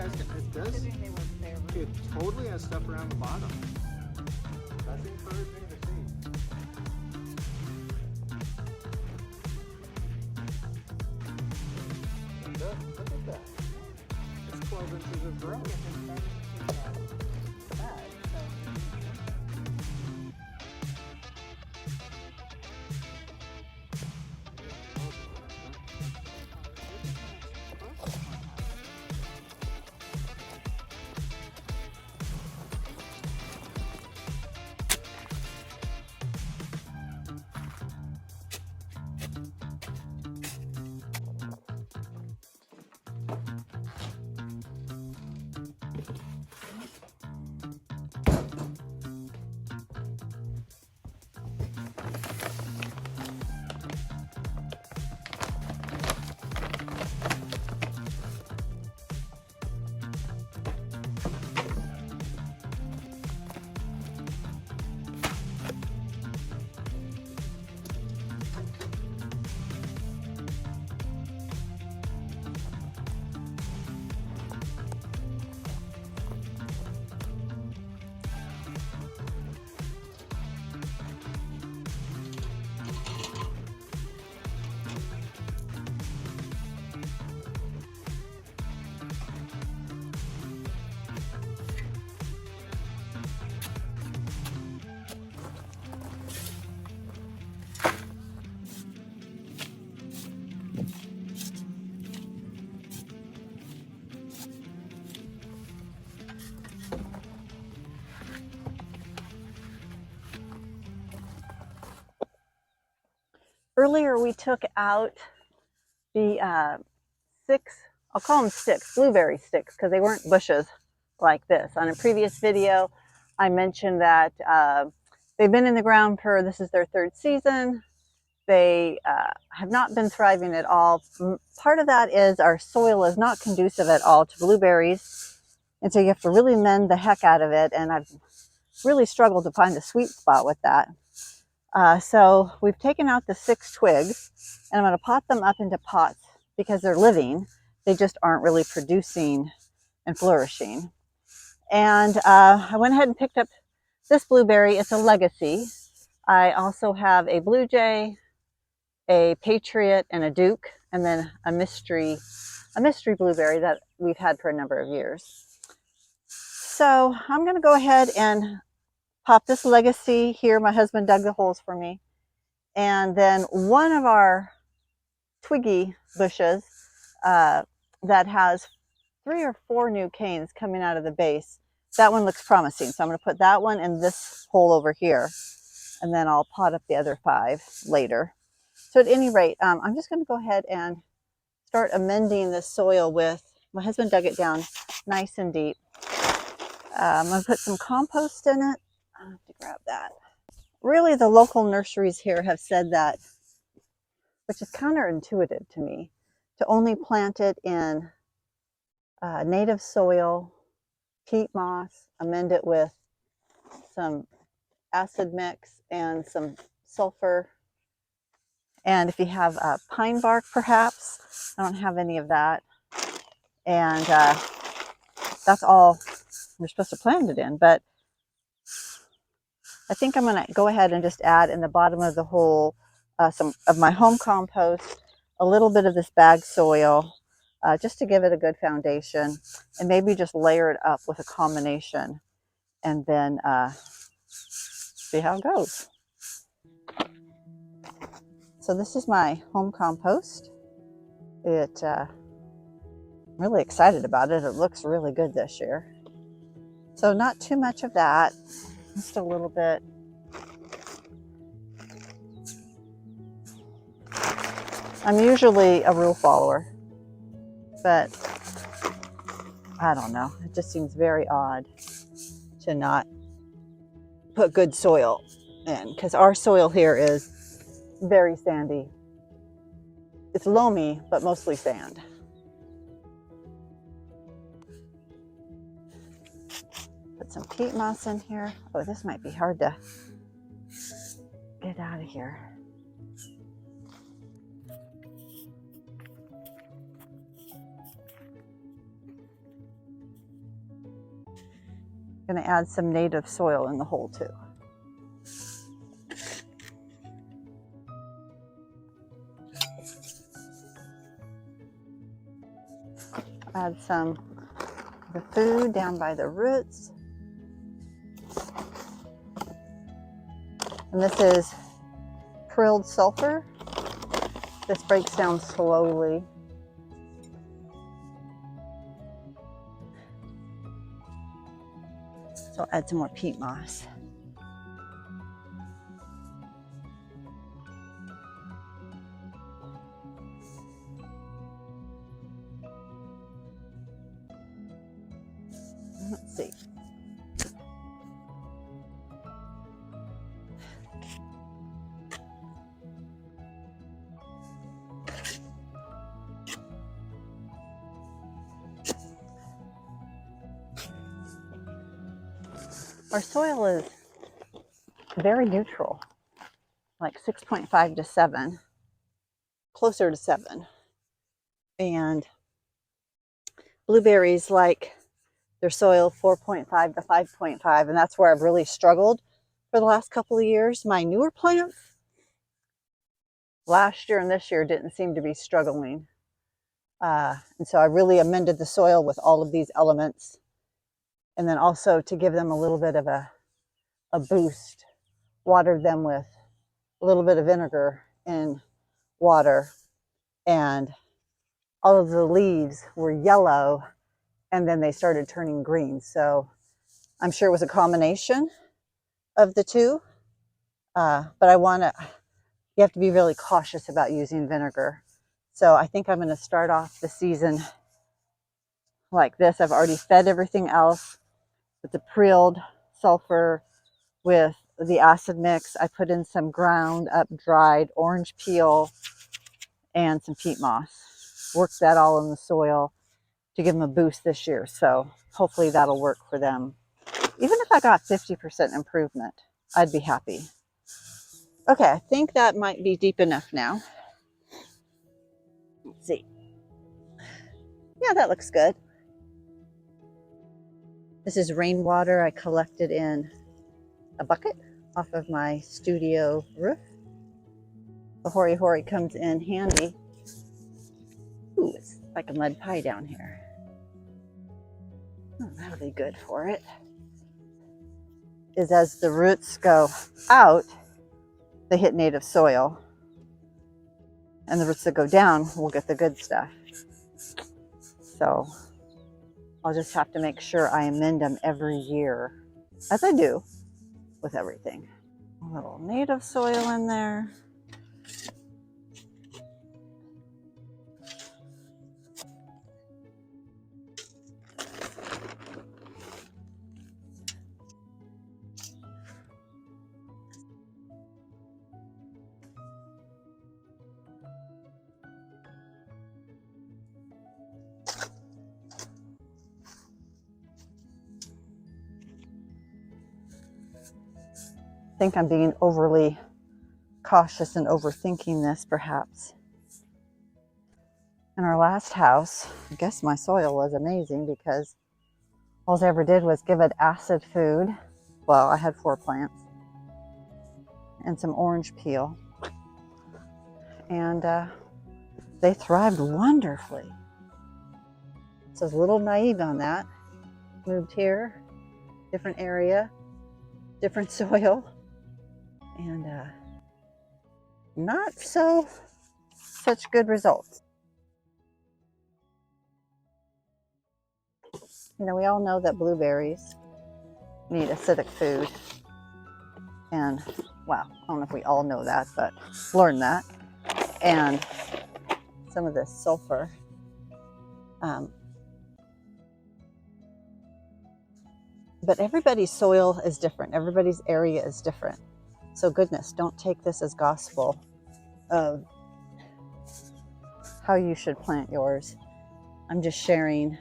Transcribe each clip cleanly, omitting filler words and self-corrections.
guys can hit this. It totally has stuff around the bottom. That's encouraging to see. Look at that. It's 12 inches of growth. Earlier we took out the I'll call them sticks, blueberry sticks, because they weren't bushes like this. On a previous video, I mentioned that they've been in the ground this is their third season. They have not been thriving at all. Part of that is our soil is not conducive at all to blueberries. And so you have to really mend the heck out of it. And I've really struggled to find a sweet spot with that. So we've taken out the 6 twigs, and I'm going to pot them up into pots because they're living. They just aren't really producing and flourishing. And I went ahead and picked up this blueberry. It's a legacy. I also have a blue jay, a patriot, and a duke, and then a mystery blueberry that we've had for a number of years. So I'm going to go ahead and pop this legacy here. My husband dug the holes for me. And then one of our twiggy bushes that has 3 or 4 new canes coming out of the base. That one looks promising. So I'm going to put that one in this hole over here. And then I'll pot up the other 5 later. So at any rate, I'm just going to go ahead and start amending the soil with, my husband dug it down nice and deep. I'm going to put some compost in it. I have to grab that. Really, the local nurseries here have said that, which is counterintuitive to me, to only plant it in native soil, peat moss, amend it with some acid mix and some sulfur. And if you have pine bark, perhaps, I don't have any of that. And that's all you're supposed to plant it in. But I think I'm going to go ahead and just add in the bottom of the hole some of my home compost, a little bit of this bag soil, just to give it a good foundation, and maybe just layer it up with a combination, and then see how it goes. So this is my home compost. I'm really excited about it. It looks really good this year. So not too much of that, just a little bit. I'm usually a rule follower, but I don't know. It just seems very odd to not put good soil in, because our soil here is very sandy. It's loamy, but mostly sand. Put some peat moss in here. Oh, this might be hard to get out of here. I'm going to add some native soil in the hole too. Add some of the food down by the roots. And this is prilled sulfur. This breaks down slowly. So I'll add some more peat moss. Let's see. Our soil is very neutral, like 6.5 to 7, closer to 7. And blueberries like their soil 4.5 to 5.5, and that's where I've really struggled for the last couple of years. My newer plants last year and this year didn't seem to be struggling. And so I really amended the soil with all of these elements. And then also to give them a little bit of a boost, watered them with a little bit of vinegar and water. And all of the leaves were yellow, and then they started turning green. So I'm sure it was a combination of the two. But you have to be really cautious about using vinegar. So I think I'm going to start off the season like this. I've already fed everything else with the prilled sulfur, with the acid mix. I put in some ground up dried orange peel and some peat moss. Worked that all in the soil to give them a boost this year. So hopefully that'll work for them. Even if I got 50% improvement, I'd be happy. Okay, I think that might be deep enough now. Let's see. Yeah, that looks good. This is rainwater I collected in a bucket off of my studio roof. The hori hori comes in handy. Ooh, it's like a mud pie down here. Oh, that'll be good for it. Is as the roots go out, they hit native soil. And the roots that go down will get the good stuff. So I'll just have to make sure I amend them every year, as I do with everything. A little native soil in there. I think I'm being overly cautious and overthinking this, perhaps. In our last house, I guess my soil was amazing because all I ever did was give it acid food. Well, I had 4 plants and some orange peel. And they thrived wonderfully. So I was a little naive on that. Moved here, different area, different soil. And not such good results. You know, we all know that blueberries need acidic food. And, well, I don't know if we all know that, but learned that. And some of this sulfur. But everybody's soil is different. Everybody's area is different. So goodness, don't take this as gospel of how you should plant yours. I'm just sharing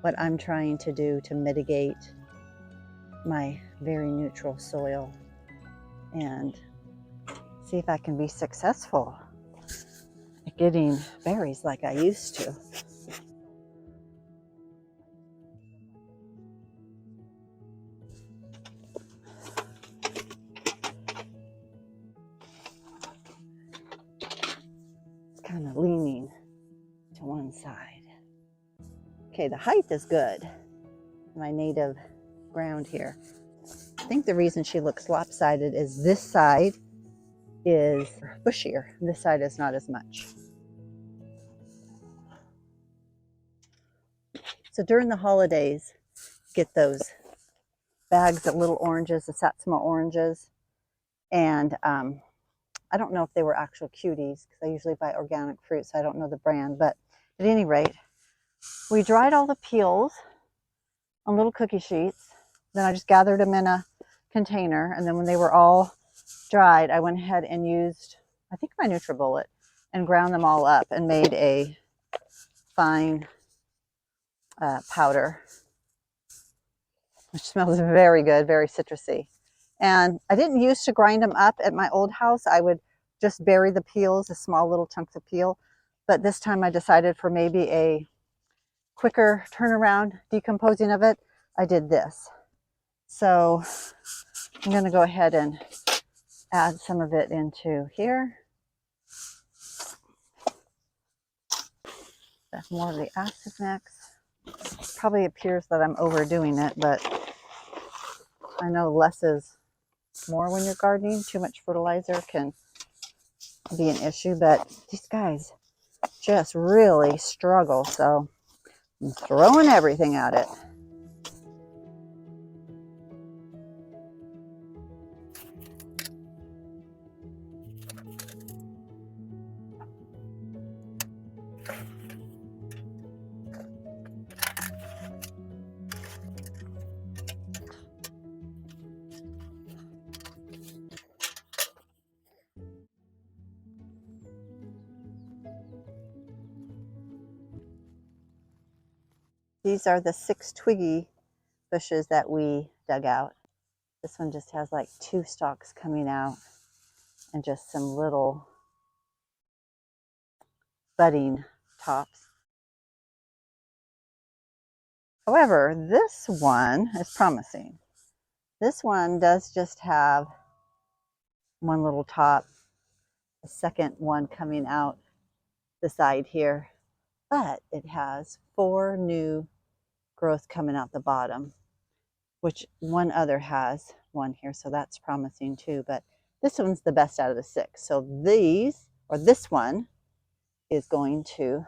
what I'm trying to do to mitigate my very neutral soil and see if I can be successful at getting berries like I used to. kind of leaning to one side. Okay, the height is good. My native ground here. I think the reason she looks lopsided is this side is bushier. This side is not as much. So during the holidays, get those bags of little oranges, the Satsuma oranges. And I don't know if they were actual cuties because I usually buy organic fruit, so I don't know the brand. But at any rate, we dried all the peels on little cookie sheets. Then I just gathered them in a container. And then when they were all dried, I went ahead and used, I think, my NutriBullet and ground them all up and made a fine powder, which smells very good, very citrusy. And I didn't used to grind them up at my old house. I would just bury the peels, the small little chunks of peel. But this time I decided for maybe a quicker turnaround decomposing of it, I did this. So I'm going to go ahead and add some of it into here. That's more of the acid mix. Probably appears that I'm overdoing it, but I know less is more when you're gardening. Too much fertilizer can be an issue, but these guys just really struggle, so I'm throwing everything at it. These are the 6 twiggy bushes that we dug out. This one just has like 2 stalks coming out and just some little budding tops. However, this one is promising. This one does just have one little top, a second one coming out the side here, but it has 4 new growth coming out the bottom, which one other has one here, so that's promising too. But this one's the best out of the 6. So these, or this one, is going to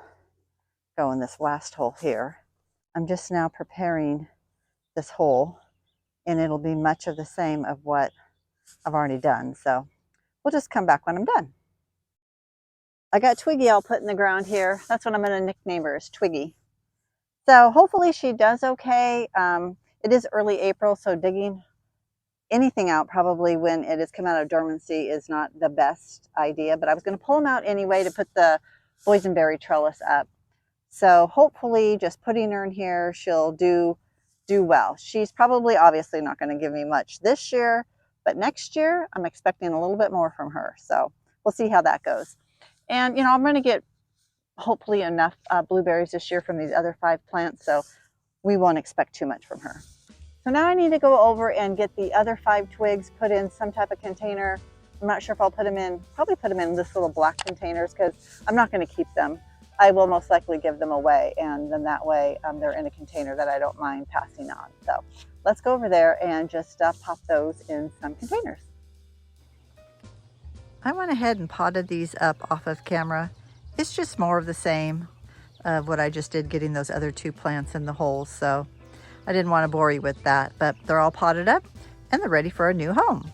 go in this last hole here. I'm just now preparing this hole, and it'll be much of the same of what I've already done. So we'll just come back when I'm done. I got Twiggy all put in the ground here. That's what I'm going to nickname her, is Twiggy. So hopefully she does okay. It is early April, so digging anything out probably when it has come out of dormancy is not the best idea, but I was going to pull them out anyway to put the boysenberry trellis up. So hopefully just putting her in here, she'll do well. She's probably obviously not going to give me much this year, but next year I'm expecting a little bit more from her. So we'll see how that goes. And, you know, I'm going to get hopefully enough blueberries this year from these other 5 plants, so we won't expect too much from her. So now I need to go over and get the other 5 twigs put in some type of container. I'm not sure if I'll put them in, probably put them in this little black containers because I'm not going to keep them. I will most likely give them away, and then that way they're in a container that I don't mind passing on. So let's go over there and just pop those in some containers. I went ahead and potted these up off of camera. It's just more of the same of what I just did getting those other 2 plants in the holes. So I didn't want to bore you with that, but they're all potted up and they're ready for a new home.